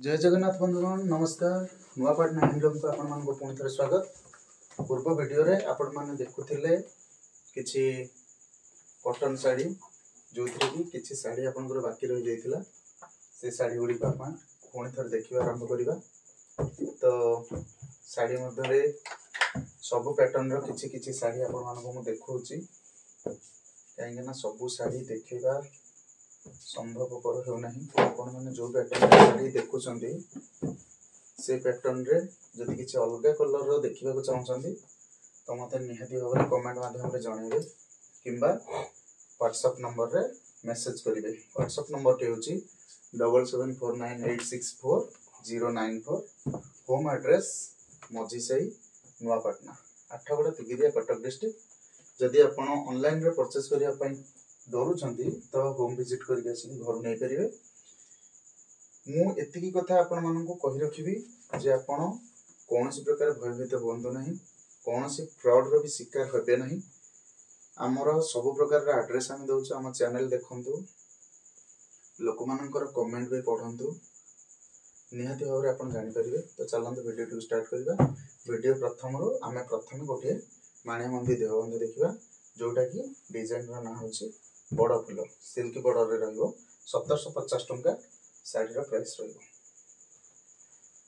जय जगन्नाथ बंधुगण नमस्कार। नुआपाटना हैंडलूम को आपण मानको पुणी थे स्वागत। पूर्व वीडियो रे आपण माने देखुथिले किछि कॉटन साड़ी जो कि किछि साड़ी आपनकर बाकी रह जाइतिला से साड़ी गुडी को आपण पुणी थे देखिबा आरंभ करिबा। तो साड़ी मध्ये रे सब पैटर्न रो किछि किछि साड़ी आपण मानको मु देखौची काहेकि ना सब साड़ी देखिबा संभवपर हो नहीं। आपण माने जो पैटर्न साड़ी देखुछंती से पैटर्न रे जदि किछि अलग कलर रो देखिबा को चाहछंती तो मते निहाती भाबरे कमेंट माध्यम रे जणाइबे किंबा WhatsApp नंबर रे मैसेज करिवे। WhatsApp नंबर के होची 7749864094। Home address Majisahi Nuapatna Athagarh Tigiria Cuttack district. जदि आपण ऑनलाइन रे परचेस करिया पई डरुछंती तो होम विजिट करके आसी घर नहीं परिवे। मु एतिकी कथा आपण माननको कहि रखिबी जे आपण कोनोसी प्रकार भयभीत होंदो नहीं, कोनोसी फ्रॉड रो भी शिकार होबे नहीं। हमर सब प्रकार रा एड्रेस हम दउछ, हम चैनल देखंतु, लोक मानकर कमेंट भी पढंतु, निहाती भाबरे आपण जानि परिवे। तो चलंतु वीडियो टू स्टार्ट करबा। वीडियो प्रथम रो आमे प्रथम गोटे माणिमंदी देहबंद देखिबा जोटा कि डिजाइन रा ना होची बड़ फुल सिल्क बॉर्डर रे रहइबो। 1750 टंका साड़ी रा प्राइस रहइबो।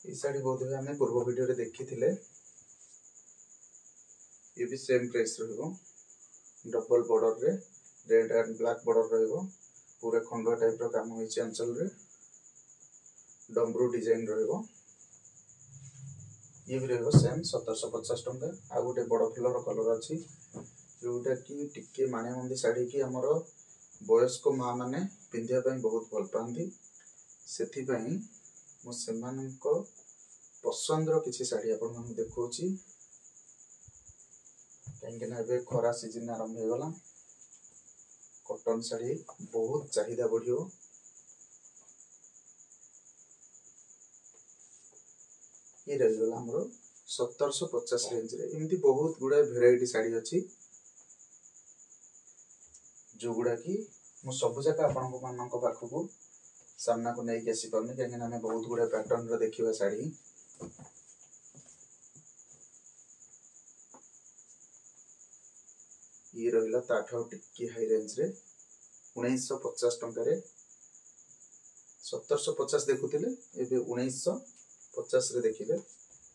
ई साड़ी बहुत है हमें पूर्व वीडियो रे देखि थिले, ये भी सेम प्राइस रहइबो। डबल बॉर्डर रे रेड एंड ब्लैक बॉर्डर रहइबो। पूरे खंडवा टाइप रो काम होइछ अंचल रे डमरू डिजाइन रहइबो। ये भी रहइबो सेम 1750 टंका। आ गोटे बड़ फुल रो कलर अछि जोटा कि टिके माणिमंदी साड़ी की हमर वयस्क माँ माने पिंधिया पई बहुत भल पाती। सेथि पई मो सेमानक पसंद रो किछि साड़ी आपण मन देखौची काहेकि ना एबे खरा सीजन आरंभ हो गला। कॉटन साड़ी बहुत चाहिदा बढ़ियो। ये रह गला हमरो 1750 रेंज रे। एमती बहुत गुडा वेराइटी साड़ी अछि जो गुडा की मु सब जगह आपण को मानक पाखु सामना को नहीं आसी पारनी काहेकि हमें बहुत गुडा पैटर्न रो देखिबा साड़ी। ये रहिला ताठो टिक्की हाई रेंज रे 1950 टंका रे। 1750 देखुतिले एबे 1950 रे देखिले।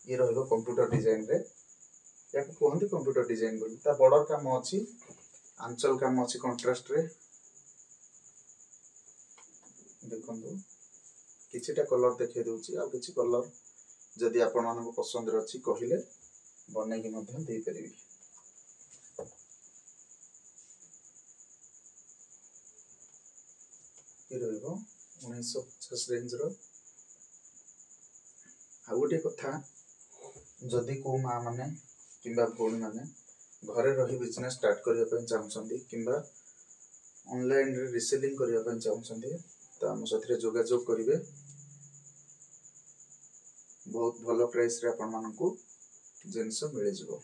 ये रहिलो कंप्यूटर डिजाइन रे, या को कहंती कंप्यूटर डिजाइन बोली। ता बॉर्डर काम अछि, आंचल काम अछि कंट्रास्ट रे। देखंतु किछिटा कलर देखे दोछि आ किछि कलर जदि आपण मानको पसंद रे अछि कहिले बनै कि मध्यम देई परिबी। ये रहइबो 1950 रेंज रो। आ गोटे कथा जदि को माँ माने किंबा भौणी माने घरे रही बिजनेस स्टार्ट करिया पई चाहछंती किंबा ऑनलाइन रे रीसेलिंग करिया पई चाहछंती तो हम साथरे जोगाजोग करिवे। बहुत भलो प्राइस रे आपण मानकू जिंस मिले जिवो।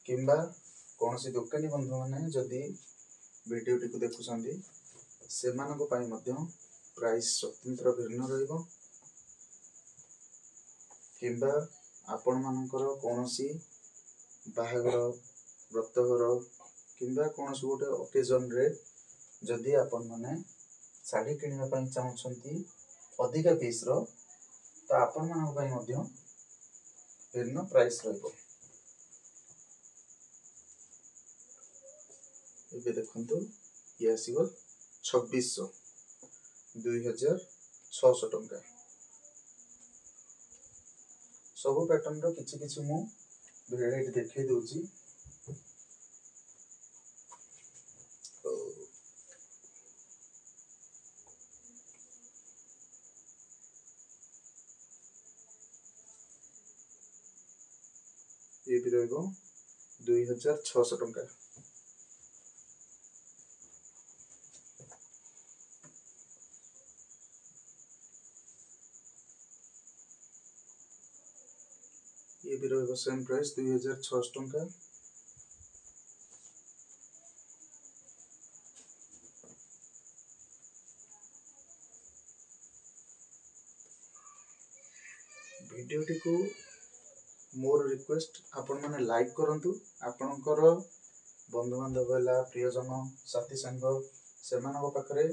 किंबा कोनोसी दुकानी बंधु माने जदि वीडियो टिकु देखुछंती से मानको पई मध्य प्राइस स्वतंत्र भिन्न रहइबो। किंबा आपण मानकर कोनोसी बाहागर व्रतघर किंबा कोनोसी गोटे ओकेजन रे जदि आपण माने साड़ी किनिबा पई चाहछंती अधिका पीस रो तो आपण मानक पई मध्य भिन्न प्राइस रहइबो। एबे देखंतु ये आसीबो 2600 2600 टंका। सब पैटर्न रो किछि किछि मु वेराइटी देखै दोछि। ये भी रहइबो 2600 टंका। ये भी रहइबो सेम प्राइस 2600 टंका। भिडियोटी को मोर रिक्वेस्ट आपण माने लाइक करंतु आपणकर बंधु बांधव है प्रियजन साथी संग से पाखे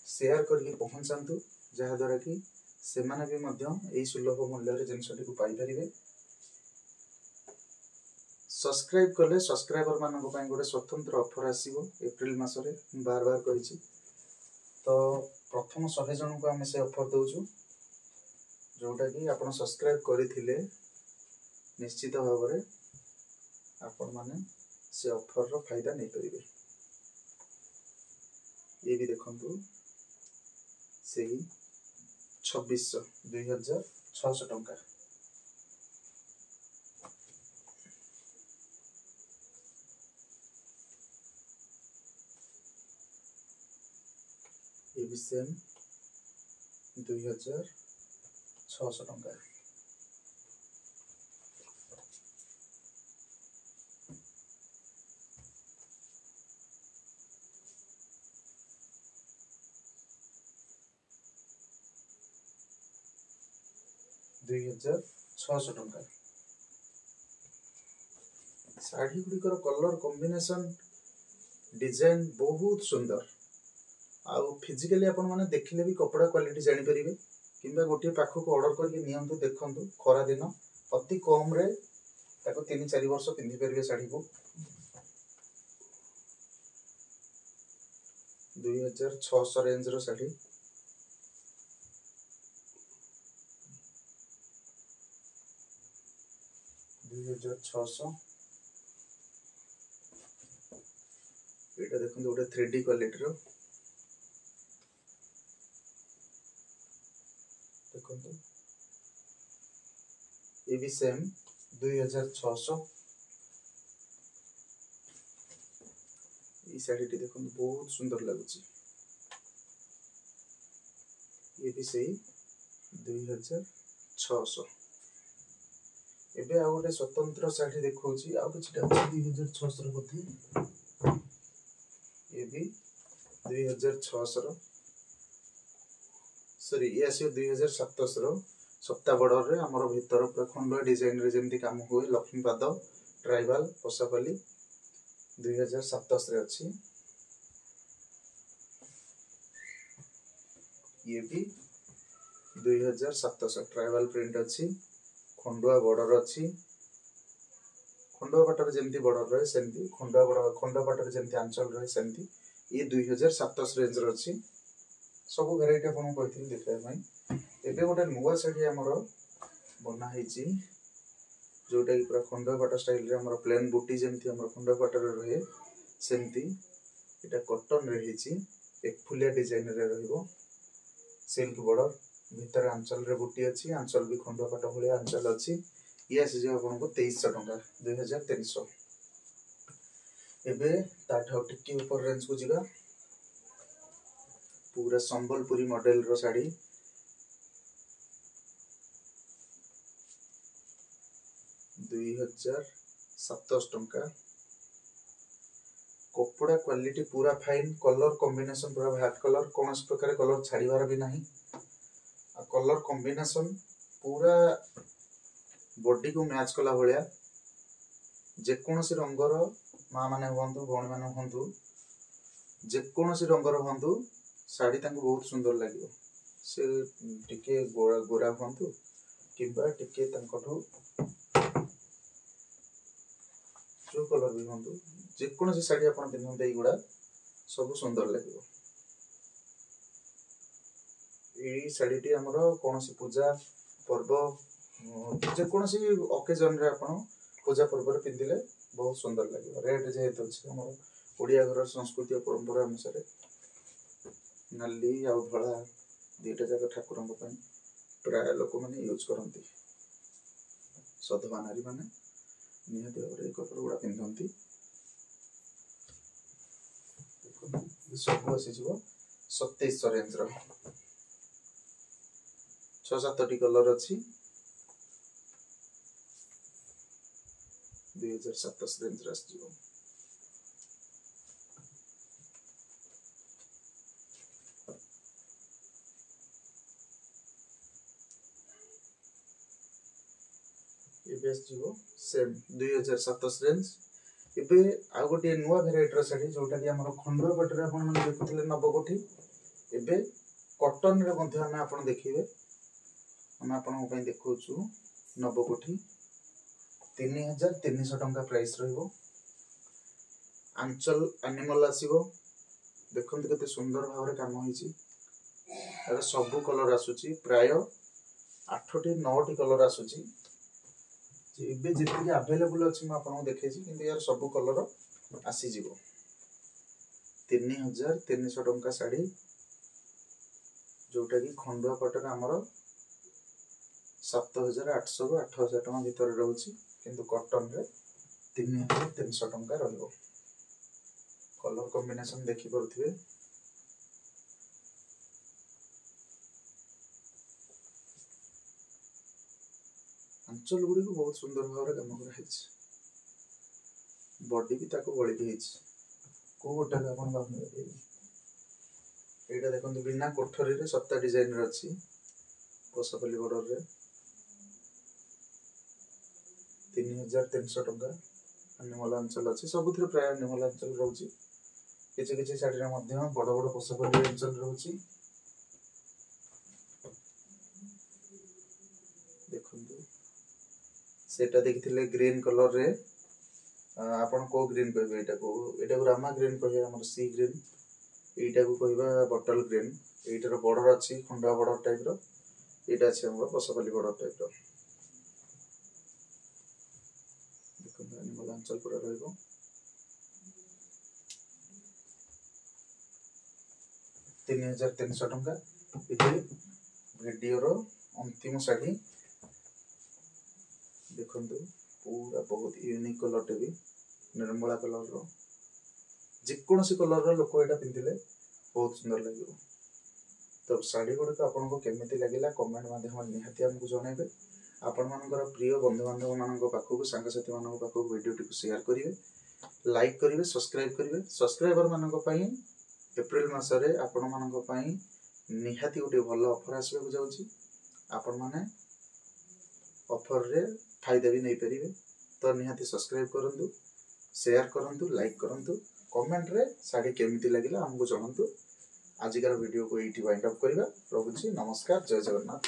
शेयर करके पहुँचातु जहाद्वारा कि से भी सुलभ मूल्य जिनटी को पाइपर। सब्सक्राइब कले सब्सक्राइबर मान गोटे स्वतंत्र ऑफर आसीबो एप्रिल मासरे बार बार कही। तो प्रथम 100 जन को आम से ऑफर दौचु जोटा कि आप सब्सक्राइब करथिले निश्चित भाव में आपण माने से ऑफर रो फायदा नहीं पारे। ये भी देखंतु से 2600 टंका। ये भी सेम 2600 टंका। टंका शाढ़ी गुड़िकर कलर कॉम्बिनेशन डिजाइन बहुत सुंदर आउ फिजिकली आपण माने देखिले भी कपड़ा क्वालिटी जानि परिबे किंबा गोटे पाखक ऑर्डर करके नियंतु देखंतु खरा दिन अति कम रे ताको 3-4 वर्ष पिंधि परिबे शाढ़ी को 2600 रेंज रो शाढ़ी। ये देखो गोटे 3D क्वालिटी रो देखो ये भी सेम 2600। ये शाढ़ी देखो बहुत सुंदर लगुच। ये भी सही 2600। एबे आ गोटे स्वतंत्र शाढ़ी देखौची आ किछटा 2600 बोधे। ये भी 2600 सॉरी ये आसी 2700 सप्ताह बॉर्डर रे हमर भीतर पूरा खंड डिजाइन रे जेमती काम हुए लक्ष्मीपाद ट्राइबल पसापल्ली 2700 रे अछि। ये भी 2700 ट्राइबल प्रिंट अछि खंडुआ बॉर्डर अछि। खंडुआ पाटर जेमती बॉर्डर रहे सेमती खंडुआ पाटर जेमती आंचल रहे सेमती ये 2700 रेंज रो अछि। सब वेराइटी आपन कहथि देखै भाई। एबे गोटे नुवा साड़ी हमर बना हेछि जोटा कि पूरा खंडुआ पाटर स्टाइल रे हमर प्लेन बूटी जेमती हमर खंडुआ पाटर रहे सेमती एटा कॉटन रे हेछि एक फुलिया डिजाइन रे रहइबो सिल्क बॉर्डर भीतर आंचल रे बूटी अछि आंचल भी खंडुआ पाटर भलिया आंचल अछि। ये आसी जे आपन को 2300 टंका 2300। एबे ताठा टिकी ऊपर रेंज को जिगा पूरा संबलपुरी मॉडल रो साड़ी 2700 टंका। कपड़ा क्वालिटी पूरा फाइन कलर कॉम्बिनेशन पूरा व्हाइट कलर कौन प्रकार कलर छाड़ीबार भी नहीं कलर कॉम्बिनेशन पूरा बॉडी को मैच कला भलिया जेकोसी रंगर माँ माने हुंतु भौणी माने हुंतु जेकोसी रंगर हुंतु साड़ी तांको बहुत सुंदर लगे से टिके गोरा हुंतु किबा टिके तांकोठू जो कलर भी हुंतु जेकोसी साड़ी आपण पिनते एगुडा सब सुंदर लगे। यही शाढ़ीटी आमर कौन पूजा पर्व जेकोसी ओकेजन रे आपण पूजा पर्व रे पिंधिले बहुत सुंदर लगे। रेड जेहेतु अछि हमर ओडिया घर संस्कृति और परंपरा अनुसार नाली आ धड़ा दुईटा जाक ठाकुर प्राय लोक मैंने यूज करती सधवा नारी मैंने निहत भाव कलर गुड़ा पिंधती सब आसीज 2700 रेंज रो 6-7 कलर अच्छी 2700 रेंज रो टीवीएस जीवो सेम 2027 रेंज एबे आ गोटे नुआ भेराइटर शाढ़ी जोटा कि हमर खंडुआ पटरे आपण मन देखुथिले नवकोठी एबे कॉटन रे मध्ये हम आपण देखिबे हम आपण पई देखौछु नवकोठी 3300 टंका प्राइस रहिबो आंचल एनिमल आसीबो देखंतु केते सुंदर भावरे काम होईची एबे सब कलर आसुची प्राय 8टी 9टी कलर आसुची एबे जेतिके अवेलेबल अछि म आपन देखैछि किंतु यार सब कलर आसी जिवो 3300 टंका साड़ी जोटा कि खंडुआ पटक हमर 7800 रु 8000 टंका भीतर रहउछि किंतु कॉटन रे 3300 टंका रहइबो कलर कॉम्बिनेशन देखि परथिबे अंचल गुडी को बहुत सुंदर भाव काम कर बॉडी भी ताको बड़ी को गोटा एटा देखो बिना कोठरी रे सप्ता डिजाइन अच्छी पोसपल्ली बॉर्डर रे 3300 टंका एनिमल अंचल अच्छी सबुथ प्राय एनिमल अंचल रोची किछि किछि साड़ी रे मध्य बड़ बड़ पोसपल्ली अंचल रोची देखंतु सेटा देखिथिले ग्रीन कलर रे आपण को ग्रीन कहबे एटा को रामा ग्रीन कहबे हमर सी ग्रीन एटा को कहबा बटल ग्रीन एटार बॉर्डर अछि खंडा बॉर्डर टाइप रो एटा अछि हमर पोसपल्ली बॉर्डर टाइप रो देखंतु एनिमल अंचल पूरा रहइबो 3300 टंका इथे वीडियो रो अंतिम साड़ी देखंतु पूरा बहुत यूनिक कलर टे भी निर्मला कलर रो जेकोसी कलर रो लोक एटा पिंदिले बहुत सुंदर लागियो तो साड़ी गुड को आपन को केमिति लागिला कमेंट माध्यम निहाती हमकु जणाइबे आपण मानकर प्रिय बंधु बांधव मानक पाखु संग साथी मानक पाखु वीडियो टी को शेयर करिवे लाइक करिवे सब्सक्राइबर मानक पई एप्रिल मासरे आपण मानक पई निहाती गोटे भल ऑफर आसीबे जाउची आपण माने ऑफर रे फायदा भी नहीं परिवे तो निहाती सब्सक्राइब करंतु शेयर करंतु लाइक करंतु कमेंट रे साड़ी केमिति लागिला हमकु जणंतु आजिकार वीडियो को एठी वाइंड अप करबा रहुची नमस्कार जय जगन्नाथ।